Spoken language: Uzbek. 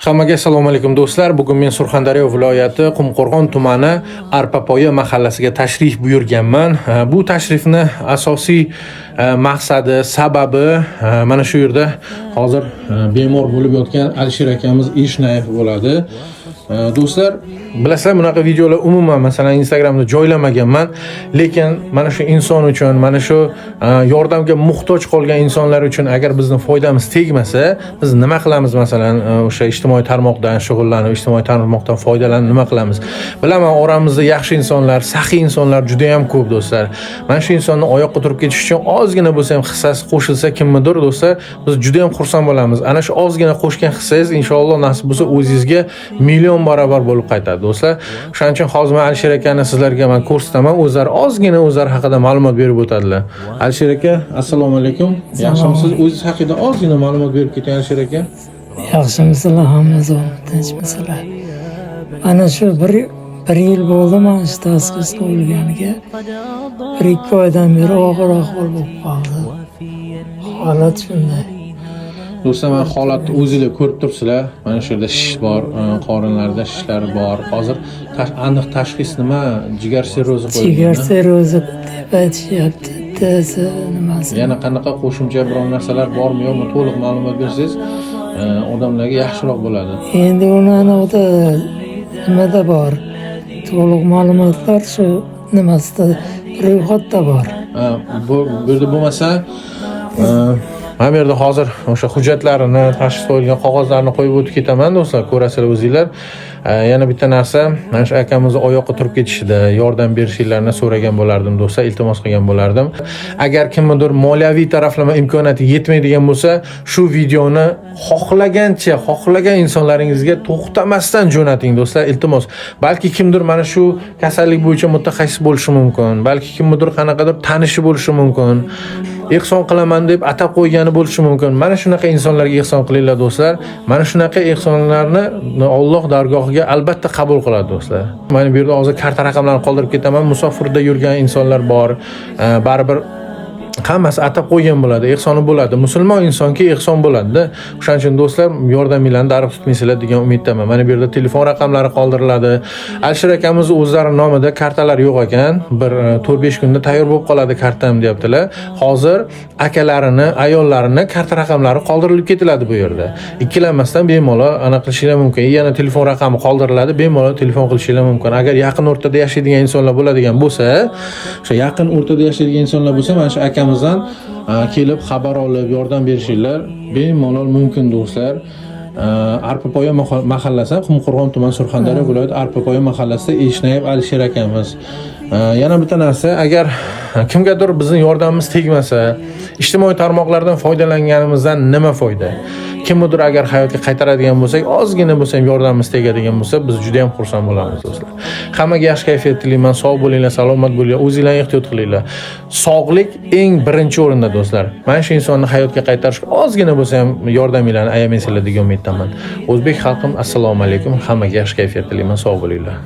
Hammaga assalomu alaykum do'stlar. Bugun men Surxondaryo viloyati Qumqo'rg'on tumani Arpapoya mahallasiga tashrif buyurganman. Bu tashrifni asosiy maqsadi, sababi mana shu yerda hozir bemor bo'lib yotgan Alisher akamiz Eshnayev bo'ladi. Do'stlar, bilasizlar, bunaqa videolar umuman masalan Instagramda joylamaganman, lekin mana shu inson uchun, mana shu yordamga muhtoj qolgan insonlar uchun agar bizning foydamiz tegmasa, biz nima qilamiz? Masalan, o'sha ijtimoiy tarmoqdan shug'ullanib, ijtimoiy tarmoqdan foydalanib nima qilamiz? Bilaman, oramizda yaxshi insonlar, saxiy insonlar juda ham ko'p do'stlar. Mana shu insonni oyoqqa turib ketish uchun ozgina bo'lsa ham hissasi qo'shilsa kimnidir do'stlar, biz juda ham xursand bo'lamiz. Ana shu ozgina qo'shgan hissangiz inshaalloh nasib bo'lsa o'zingizga million barobar bo'lib qaytadi do'stlar. Shuning uchun hozir men Alisher akani sizlarga men ko'rsataman. O'zlari ozgina o'zlari haqida ma'lumot berib o'tadilar. Alisher aka, assalomu alaykum. Yaxshimisiz? O'zingiz haqida ozgina ma'lumot berib keting Alisher aka. Yaxshimisizlar, hammasi tinchmisizlar? Ana shu bir yil bo'ldi men shu tashxis qo'yilganiga. 1-2 oydan beri og'ir ahvol bo'lib qoldi. Holat shunday. Do'stlar, men holatni o'zingizlar ko'rib turibsizlar. Mana shu yerda shish bor, qorinlarda shishlar bor. Hozir aniq tashxis nima? Jigar sirrozi qo'yilgan. Jigar sirrozi deb aytishyapti. Nimasi? Yana qanaqa qo'shimcha biror narsalar bormi yo'qmi? To'liq ma'lumot bersangiz, odamlarga yaxshiroq bo'ladi. Endi uni nimada bor? To'liq ma'lumotlar shu nimasida, ro'yxatda bor. Bu yerda bo'lmasa, mana bu yerda hozir o'sha hujjatlarini, tashxis qo'yilgan qog'ozlarni qo'yib o'tib ketaman do'stlar, ko'rasizlar o'zingizlar. Yana bitta narsa, mana shu akamizni oyoqqa turib ketishida yordam berishingizni so'ragan bo'lardim do'stlar, iltimos qilgan bo'lardim. Agar kimnidir moliyaviy taraflama imkoniyati yetmaydigan bo'lsa, shu videoni xohlagan insonlaringizga to'xtamasdan jo'nating do'stlar, iltimos. Balki kimdir mana shu kasallik bo'yicha mutaxassis bo'lishi mumkin, balki kimdir qanaqadir tanishi bo'lishi mumkin. Ehson qilaman deb atab qo'ygani bo'lishi mumkin. Mana shunaqa insonlarga ehson qilinglar do'stlar. Mana shunaqa ehsonlarni Alloh dargohiga albatta qabul qiladi do'stlar. Mana bu yerda hozir karta raqamlarini qoldirib ketaman. Musofirda yurgan insonlar bor. Baribir hammasi atab qo'ygan bo'ladi, ehsoni bo'ladi. Musulmon insonga ehson bo'ladi-da. O'shaning uchun do'stlar, yordaminglarni darib tutmaysizlar degan umiddaman. Mana bu yerda telefon raqamlari qoldiriladi. Alisher akamiz o'zlari nomida kartalar yo'q ekan. Bir 4-5 kunda tayyor bo'lib qoladi kartam deyaptilar. Hozir akalarini, ayollarini karta raqamlari qoldirilib ketiladi bu yerda. Ikkilanmasdan bemalol ana qilishingiz mumkin. Yana telefon raqami qoldiriladi, bemalol telefon qilishingiz mumkin. Agar yaqin o'rtada yashaydigan insonlar bo'ladigan bo'lsa, o'sha yaqin o'rtada yashaydigan insonlar bo'lsa, mana shu akamizdan kelib xabar olib yordam berishinglar bemalol mumkin do'stlar. Arpapoya mahallasi, Qumqo'rg'on tumani, Surxondaryo viloyati Arpapoya mahallasida Eshnayev Alisher akamiz. Yana bitta narsa, agar kimgadir bizning yordamimiz tegmasa, ijtimoiy tarmoqlardan foydalanganimizdan nima foyda? Kimnidir agar hayotga qaytaradigan bo'lsak, ozgina bo'lsa ham yordamimiz tegadigan bo'lsa, biz juda ham xursand bo'lamiz do'stlar. Hammaga yaxshi kayfiyat tilayman, sog' bo'linglar, salomat bo'linglar, o'zingizlarni ehtiyot qilinglar. Sog'lik eng birinchi o'rinda do'stlar. Mana shu insonni hayotga qaytarishga ozgina bo'lsa ham yordaminglarni ayamaysizlar degan umiddaman. O'zbek xalqim, assalomu alaykum. Hammaga yaxshi kayfiyat tilayman, sog' bo'linglar.